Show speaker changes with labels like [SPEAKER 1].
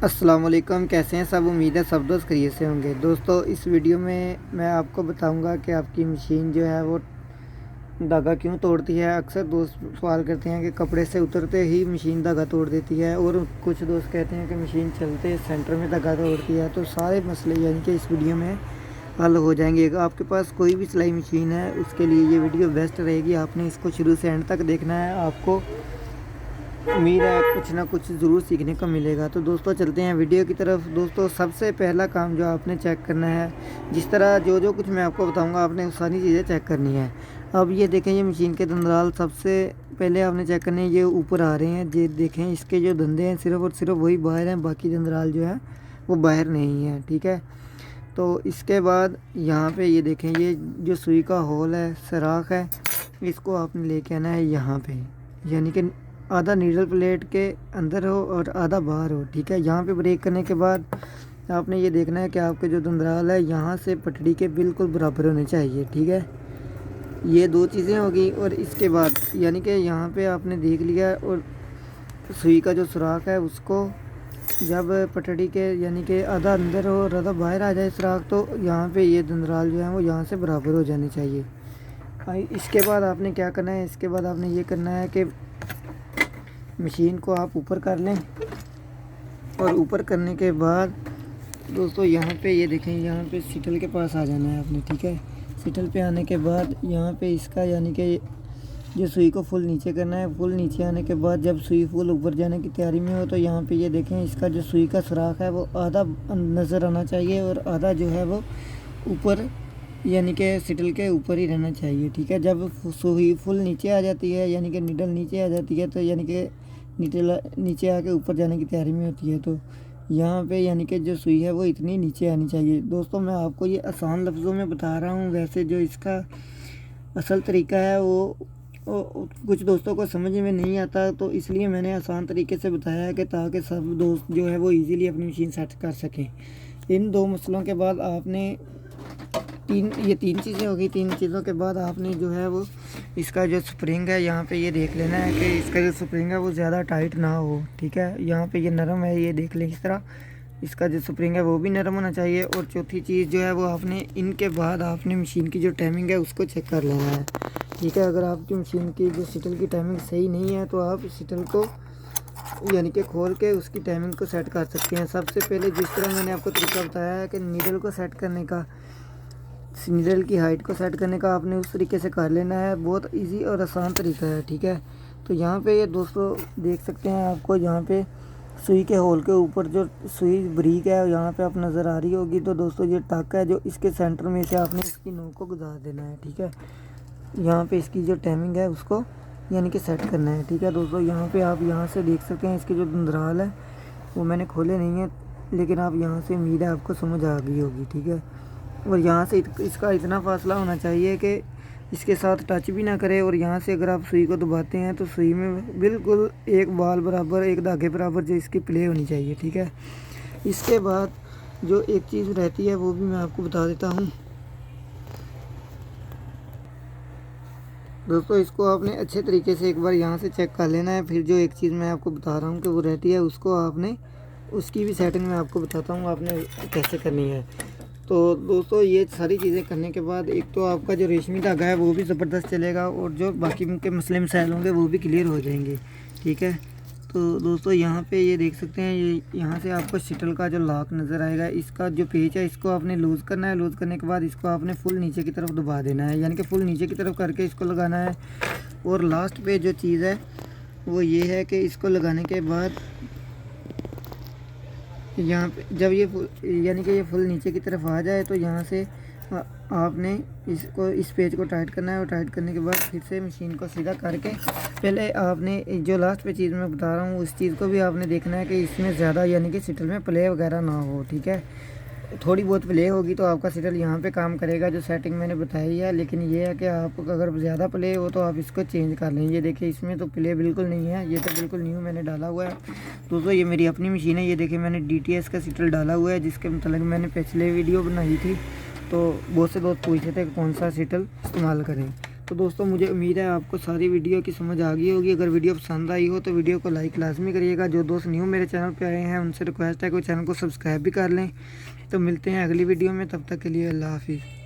[SPEAKER 1] अस्सलाम वालेकुम। कैसे हैं सब? उम्मीद है सब दोस्त खैरियत से होंगे। दोस्तों, इस वीडियो में मैं आपको बताऊंगा कि आपकी मशीन जो है वो धागा क्यों तोड़ती है। अक्सर दोस्त सवाल करते हैं कि कपड़े से उतरते ही मशीन धागा तोड़ देती है, और कुछ दोस्त कहते हैं कि मशीन चलते सेंटर में धागा तोड़ती है। तो सारे मसले यानी कि इस वीडियो में हल हो जाएंगे। अगर आपके पास कोई भी सिलाई मशीन है, उसके लिए ये वीडियो बेस्ट रहेगी। आपने इसको शुरू से एंड तक देखना है। आपको उम्मीद है कुछ ना कुछ ज़रूर सीखने को मिलेगा। तो दोस्तों, चलते हैं वीडियो की तरफ। दोस्तों, सबसे पहला काम जो आपने चेक करना है, जिस तरह जो कुछ मैं आपको बताऊंगा, आपने सारी चीज़ें चेक करनी है। अब ये देखें, ये मशीन के दंदराल सबसे पहले आपने चेक करने हैं। ये ऊपर आ रहे हैं, ये देखें, इसके जो धंधे हैं सिर्फ और सिर्फ वही बाहर हैं, बाकी दंदराल जो है वो बाहर नहीं है। ठीक है। तो इसके बाद यहाँ पे ये देखें, ये जो सुई का होल है, सुराख है, इसको आपने लेके आना है यहाँ पे, यानी कि आधा नीडल प्लेट के अंदर हो और आधा बाहर हो। ठीक है। यहाँ पे ब्रेक करने के बाद आपने ये देखना है कि आपके जो दंदराल है यहाँ से पटड़ी के बिल्कुल बराबर होने चाहिए। ठीक है। ये दो चीज़ें होगी। और इसके बाद यानी कि यहाँ पे आपने देख लिया, और सुई का जो सुराख है उसको जब पटड़ी के यानी कि आधा अंदर हो और आधा बाहर आ जाए सुराख, तो यहाँ पे ये दंदराल जो है वो यहाँ से बराबर हो जाने चाहिए। इसके बाद आपने क्या करना है, इसके बाद आपने ये करना है कि मशीन को आप ऊपर कर लें, और ऊपर करने के बाद दोस्तों यहाँ पे ये देखें, यहाँ पे सिटल के पास आ जाना है आपने। ठीक है। सिटल पे आने के बाद यहाँ पे इसका यानी कि जो सुई को फुल नीचे करना है। फुल नीचे आने के बाद जब सुई फुल ऊपर जाने की तैयारी में हो, तो यहाँ पे ये देखें, इसका जो सुई का सुराख है वो आधा नज़र आना चाहिए, और आधा जो है वो ऊपर यानी कि सिटल के ऊपर ही रहना चाहिए। ठीक है। जब सुई फुल नीचे आ जाती है, यानी कि निडल नीचे आ जाती है, तो यानी कि निडल नीचे आके ऊपर जाने की तैयारी में होती है। तो यहाँ पे यानी कि जो सुई है वो इतनी नीचे आनी चाहिए। दोस्तों, मैं आपको ये आसान लफ्ज़ों में बता रहा हूँ। वैसे जो इसका असल तरीका है वो कुछ दोस्तों को समझ में नहीं आता, तो इसलिए मैंने आसान तरीके से बताया है कि ताकि सब दोस्त जो है वो इजीली अपनी मशीन सेट कर सकें। इन दो मसलों के बाद आपने तीन चीज़ें होगी। तीन चीज़ों के बाद आपने जो है वो इसका जो स्प्रिंग है, यहाँ पे ये देख लेना है कि इसका जो स्प्रिंग है वो ज़्यादा टाइट ना हो। ठीक है। यहाँ पे ये नरम है, ये देख लें। इस तरह इसका जो स्प्रिंग है वो भी नरम होना चाहिए। और चौथी चीज़ जो है वो आपने इनके बाद आपने मशीन की जो टाइमिंग है उसको चेक कर लेना है। ठीक है। अगर आपकी मशीन की जो शटल की टाइमिंग सही नहीं है, तो आप शटल को यानी कि खोल के उसकी टाइमिंग को सेट कर सकते हैं। सबसे पहले जिस तरह मैंने आपको तरीका बताया है कि नीडल को सेट करने का, नीडल की हाइट को सेट करने का, आपने उस तरीके से कर लेना है। बहुत इजी और आसान तरीका है। ठीक है। तो यहाँ पे ये दोस्तों देख सकते हैं, आपको यहाँ पे सुई के होल के ऊपर जो सुई ब्रीक है यहाँ पे आप नज़र आ रही होगी। तो दोस्तों, ये टाका है जो इसके सेंटर में से आपने इसकी नोक को गुजार देना है। ठीक है। यहाँ पे इसकी जो टाइमिंग है उसको यानी कि सेट करना है। ठीक है। दोस्तों, यहाँ पे आप यहाँ से देख सकते हैं, इसके जो दंदराल है वो मैंने खोले नहीं है, लेकिन आप यहाँ से उम्मीद है आपको समझ आ गई होगी। ठीक है। और यहाँ से इसका इतना फासला होना चाहिए कि इसके साथ टच भी ना करे। और यहाँ से अगर आप सुई को दबाते हैं तो सुई में बिल्कुल एक बाल बराबर, एक धागे बराबर जो इसकी प्ले होनी चाहिए। ठीक है। इसके बाद जो एक चीज़ रहती है वो भी मैं आपको बता देता हूँ। दोस्तों, इसको आपने अच्छे तरीके से एक बार यहाँ से चेक कर लेना है। फिर जो एक चीज़ मैं आपको बता रहा हूँ कि वो रहती है, उसको आपने उसकी भी सेटिंग मैं आपको बताता हूँ आपने कैसे करनी है। तो दोस्तों, ये सारी चीज़ें करने के बाद एक तो आपका जो रेशमी धागा है वो भी ज़बरदस्त चलेगा, और जो बाकी के मसले मसाइल होंगे वो भी क्लियर हो जाएंगे। ठीक है। तो दोस्तों, यहाँ पे ये देख सकते हैं, ये यहाँ से आपको शटल का जो लॉक नज़र आएगा, इसका जो पेच है इसको आपने लूज़ करना है। लूज़ करने के बाद इसको आपने फुल नीचे की तरफ दबा देना है, यानी कि फुल नीचे की तरफ करके इसको लगाना है। और लास्ट पे जो चीज़ है वो ये है कि इसको लगाने के बाद यहाँ पे जब ये यानी कि ये फुल नीचे की तरफ आ जाए, तो यहाँ से आपने इसको इस पेज को टाइट करना है। और टाइट करने के बाद फिर से मशीन को सीधा करके पहले आपने जो लास्ट पे चीज़ मैं बता रहा हूँ उस चीज़ को भी आपने देखना है कि इसमें ज़्यादा यानी कि शटल में प्ले वगैरह ना हो। ठीक है। थोड़ी बहुत प्ले होगी तो आपका शटल यहाँ पे काम करेगा, जो सेटिंग मैंने बताई है। लेकिन ये है कि आप अगर ज़्यादा प्ले हो तो आप इसको चेंज कर लें। ये देखिए, इसमें तो प्ले बिल्कुल नहीं है, ये तो बिल्कुल न्यू मैंने डाला हुआ है। दोस्तों, ये मेरी अपनी मशीन है। ये देखिए, मैंने DTS का शटल डाला हुआ है, जिसके मतलब मैंने पिछले वीडियो बनाई थी। तो बहुत से दोस्त पूछे थे कौन सा शटल इस्तेमाल करें। तो दोस्तों मुझे उम्मीद है आपको सारी वीडियो की समझ आ गई होगी। अगर वीडियो पसंद आई हो तो वीडियो को लाइक लाजमी करिएगा। जो दोस्त न्यू मेरे चैनल पे आए हैं उनसे रिक्वेस्ट है कि वो चैनल को सब्सक्राइब भी कर लें। तो मिलते हैं अगली वीडियो में, तब तक के लिए अल्लाह हाफिज़।